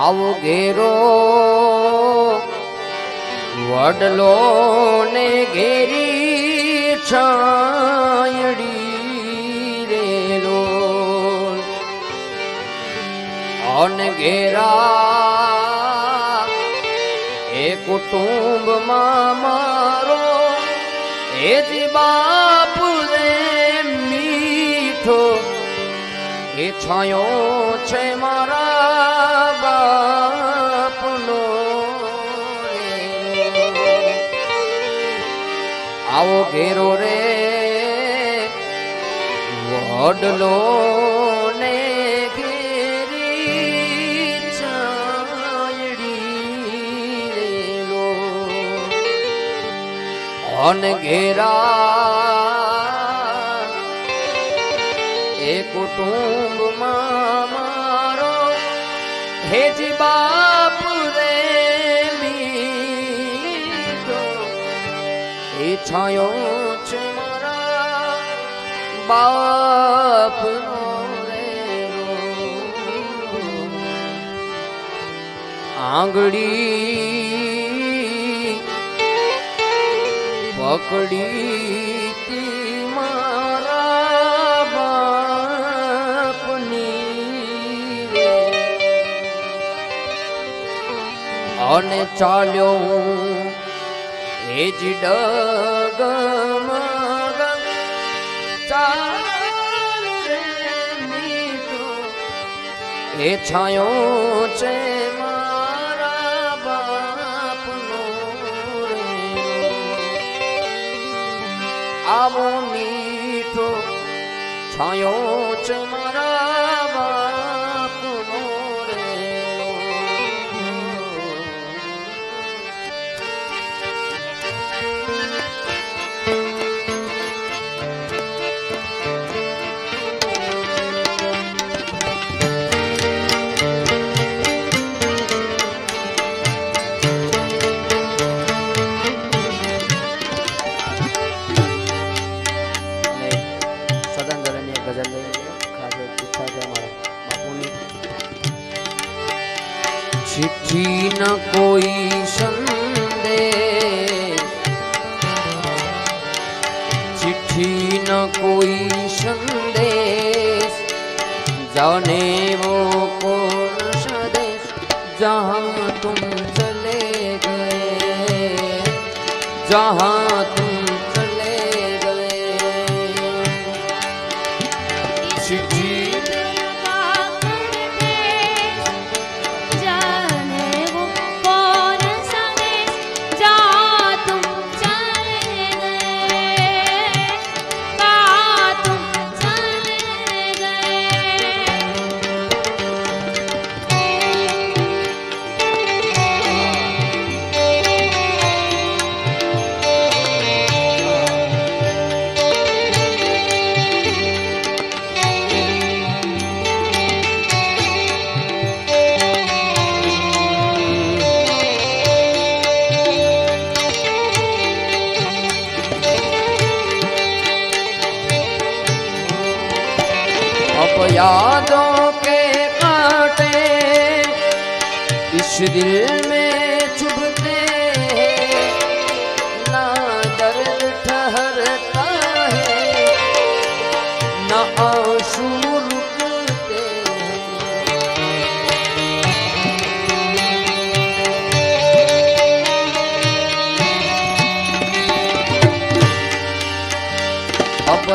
આવો ઘેરો વડલો ને ઘેરી છાયડી રેલો અન ઘેરા એ કુટુંબમાં મારો એ જ બાપ રે મીઠો એ છાયો છે મારા બાપનો આવો ઘેરો રે વડલો ને ઘેરી છાયડી રેલો અન ઘેરા એ કુટુંબમાં મારો હેજી બાપ રે મીઠો એ છાયો છે મારા બાપનો રેલો આંગળી પકડી મારા બાપની અને ચાલ્યો એ જ ડગમગ ચાલ રે મીઠો એ છાયો છે મારા બાપનો આવો મીઠો છાયો છે મારા બાપનો चिट्ठी न कोई संदेश चिट्ठी न कोई संदेश जाने वो कौन सा देश जहाँ तुम चले गए जहाँ तुम चले गए चिट्ठी यादों के कांटे इस दिल में चुभते हैं ना दर्द ठहरता है ना आंसू रुकते हैं अब